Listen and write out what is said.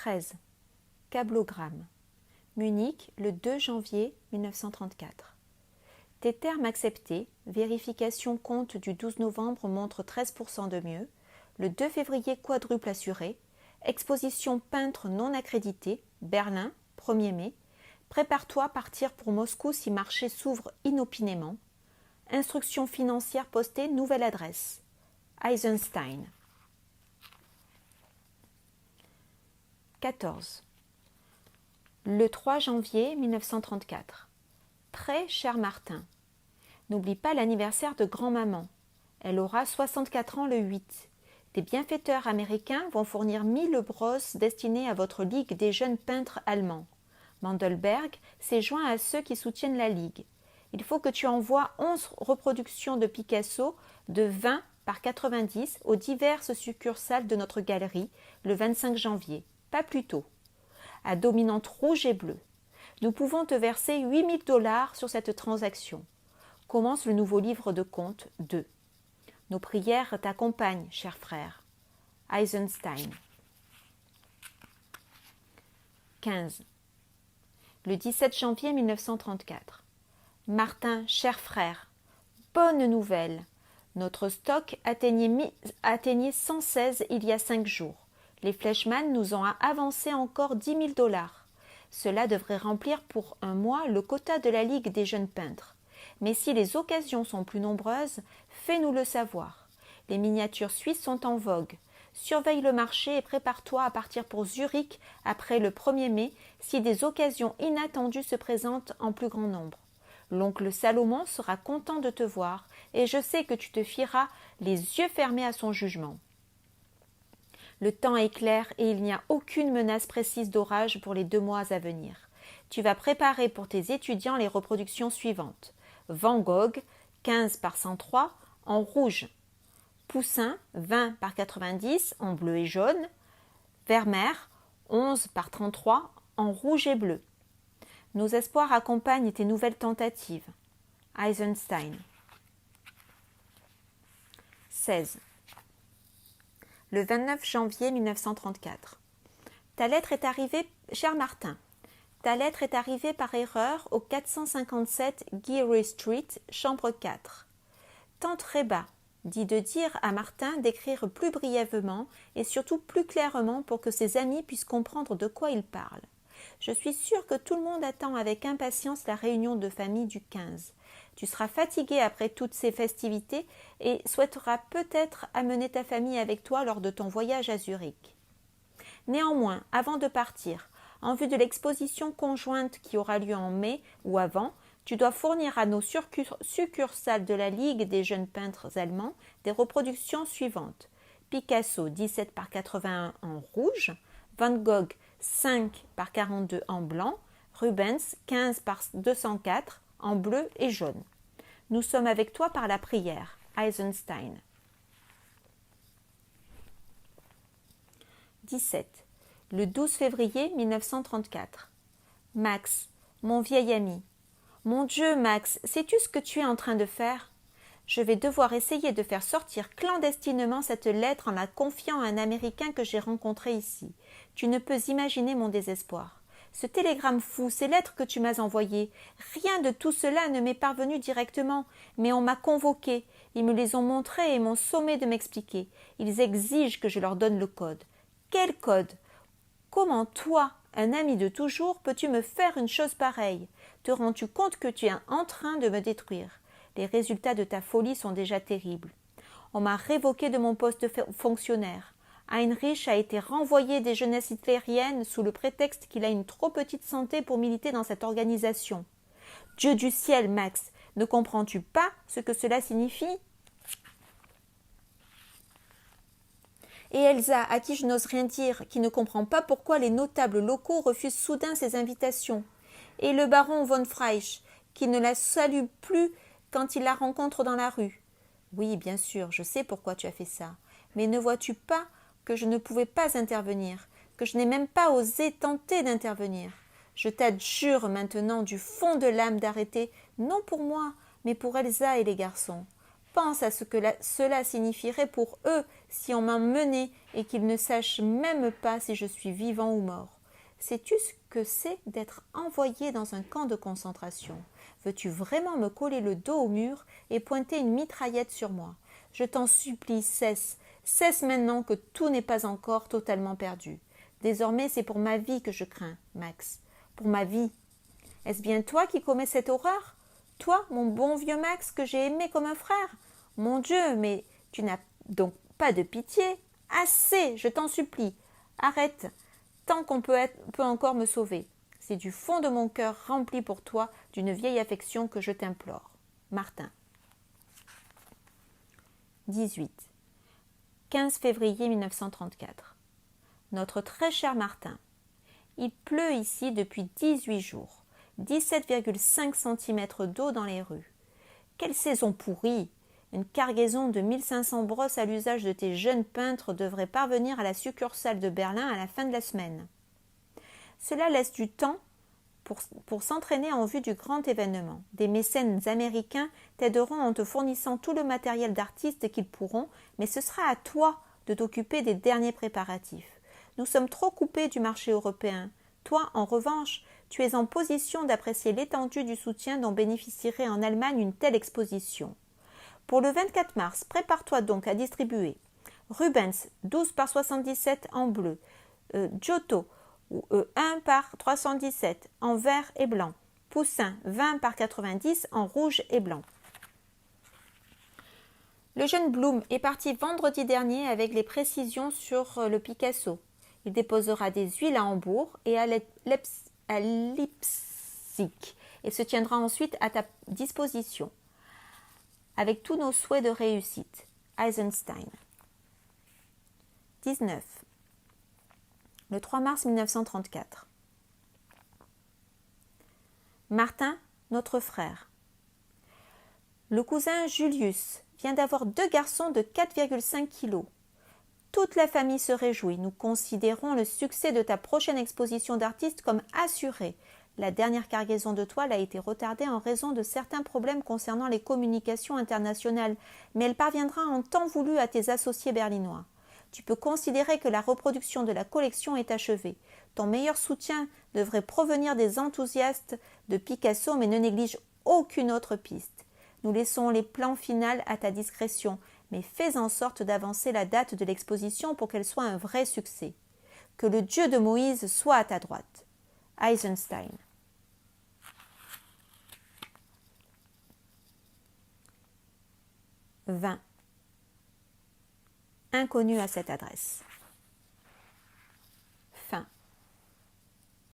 13. Câblogramme. Munich, le 2 janvier 1934. Tes termes acceptés, vérification compte du 12 novembre montre 13% de mieux, le 2 février quadruple assuré, exposition peintre non accrédité, Berlin, 1er mai, prépare-toi à partir pour Moscou si marché s'ouvre inopinément, instruction financière postée, nouvelle adresse, Eisenstein. 14. Le 3 janvier 1934. Très cher Martin, n'oublie pas l'anniversaire de grand-maman. Elle aura 64 ans le 8. Des bienfaiteurs américains vont fournir 1000 brosses destinées à votre Ligue des jeunes peintres allemands. Mandelberg s'est joint à ceux qui soutiennent la Ligue. Il faut que tu envoies 11 reproductions de Picasso de 20 par 90 aux diverses succursales de notre galerie le 25 janvier, pas plus tôt, à dominante rouge et bleue. Nous pouvons te verser $8000 sur cette transaction. Commence le nouveau livre de comptes 2. Nos prières t'accompagnent, cher frère. Eisenstein. 15. Le 17 janvier 1934. Martin, cher frère, bonne nouvelle. Notre stock atteignait 116 il y a 5 jours. Les Fleischmann nous ont avancé encore $10 000. Cela devrait remplir pour un mois le quota de la Ligue des jeunes peintres. Mais si les occasions sont plus nombreuses, fais-nous le savoir. Les miniatures suisses sont en vogue. Surveille le marché et prépare-toi à partir pour Zurich après le 1er mai si des occasions inattendues se présentent en plus grand nombre. L'oncle Salomon sera content de te voir et je sais que tu te fieras les yeux fermés à son jugement. Le temps est clair et il n'y a aucune menace précise d'orage pour les 2 mois à venir. Tu vas préparer pour tes étudiants les reproductions suivantes. Van Gogh, 15 par 103, en rouge. Poussin, 20 par 90, en bleu et jaune. Vermeer, 11 par 33, en rouge et bleu. Nos espoirs accompagnent tes nouvelles tentatives. Eisenstein. 16. Le 29 janvier 1934. Ta lettre est arrivée, cher Martin. Ta lettre est arrivée par erreur au 457 Geary Street, chambre 4. Tante Reba dit de dire à Martin d'écrire plus brièvement et surtout plus clairement pour que ses amis puissent comprendre de quoi il parle. Je suis sûre que tout le monde attend avec impatience la réunion de famille du 15. Tu seras fatigué après toutes ces festivités et souhaiteras peut-être amener ta famille avec toi lors de ton voyage à Zurich. Néanmoins, avant de partir, en vue de l'exposition conjointe qui aura lieu en mai ou avant, tu dois fournir à nos succursales de la Ligue des jeunes peintres allemands des reproductions suivantes. Picasso 17 par 81 en rouge, Van Gogh 5 par 42 en blanc, Rubens 15 par 204 en bleu et jaune. Nous sommes avec toi par la prière. Eisenstein. 17. Le 12 février 1934. Max, mon vieil ami. Mon Dieu, Max, sais-tu ce que tu es en train de faire? Je vais devoir essayer de faire sortir clandestinement cette lettre en la confiant à un Américain que j'ai rencontré ici. Tu ne peux imaginer mon désespoir. Ce télégramme fou, ces lettres que tu m'as envoyées, rien de tout cela ne m'est parvenu directement, mais on m'a convoqué, ils me les ont montrées et m'ont sommé de m'expliquer. Ils exigent que je leur donne le code. Quel code? Comment toi, un ami de toujours, peux-tu me faire une chose pareille? Te rends-tu compte que tu es en train de me détruire? Les résultats de ta folie sont déjà terribles. On m'a révoqué de mon poste de fonctionnaire. Heinrich a été renvoyé des jeunesses hitlériennes sous le prétexte qu'il a une trop petite santé pour militer dans cette organisation. Dieu du ciel, Max, ne comprends-tu pas ce que cela signifie? Et Elsa, à qui je n'ose rien dire, qui ne comprend pas pourquoi les notables locaux refusent soudain ses invitations. Et le baron von Freisch, qui ne la salue plus quand il la rencontre dans la rue. Oui, bien sûr, je sais pourquoi tu as fait ça. Mais ne vois-tu pas que je ne pouvais pas intervenir, que je n'ai même pas osé tenter d'intervenir? Je t'adjure maintenant du fond de l'âme d'arrêter, non pour moi, mais pour Elsa et les garçons. pense à ce que cela signifierait pour eux si on m'emmenait et qu'ils ne sachent même pas si je suis vivant ou mort. Sais-tu ce que c'est d'être envoyé dans un camp de concentration? Veux-tu vraiment me coller le dos au mur et pointer une mitraillette sur moi? Je t'en supplie, cesse. Cesse maintenant que tout n'est pas encore totalement perdu. Désormais, c'est pour ma vie que je crains, Max. Pour ma vie. Est-ce bien toi qui commets cette horreur? Toi, mon bon vieux Max, que j'ai aimé comme un frère? Mon Dieu, mais tu n'as donc pas de pitié? Assez, je t'en supplie. Arrête, tant qu'on peut encore me sauver. C'est du fond de mon cœur rempli pour toi d'une vieille affection que je t'implore. Martin. 18. 15 février 1934. Notre très cher Martin. Il pleut ici depuis 18 jours. 17,5 cm d'eau dans les rues. Quelle saison pourrie! Une cargaison de 1500 brosses à l'usage de tes jeunes peintres devrait parvenir à la succursale de Berlin à la fin de la semaine. Cela laisse du temps pour s'entraîner en vue du grand événement. Des mécènes américains t'aideront en te fournissant tout le matériel d'artistes qu'ils pourront, mais ce sera à toi de t'occuper des derniers préparatifs. Nous sommes trop coupés du marché européen. Toi, en revanche, tu es en position d'apprécier l'étendue du soutien dont bénéficierait en Allemagne une telle exposition. Pour le 24 mars, prépare-toi donc à distribuer Rubens 12 par 77 en bleu, Giotto 1 par 317 en vert et blanc, Poussin 20 par 90 en rouge et blanc. Le jeune Blum est parti vendredi dernier avec les précisions sur le Picasso. Il déposera des huiles à Hambourg et à Leipzig et se tiendra ensuite à ta disposition. Avec tous nos souhaits de réussite. Eisenstein. 19. Le 3 mars 1934. Martin, notre frère. Le cousin Julius vient d'avoir 2 garçons de 4,5 kilos. Toute la famille se réjouit. Nous considérons le succès de ta prochaine exposition d'artistes comme assuré. La dernière cargaison de toile a été retardée en raison de certains problèmes concernant les communications internationales, mais elle parviendra en temps voulu à tes associés berlinois. Tu peux considérer que la reproduction de la collection est achevée. Ton meilleur soutien devrait provenir des enthousiastes de Picasso, mais ne néglige aucune autre piste. Nous laissons les plans finaux à ta discrétion, mais fais en sorte d'avancer la date de l'exposition pour qu'elle soit un vrai succès. Que le Dieu de Moïse soit à ta droite. Eisenstein. 20. Inconnu à cette adresse.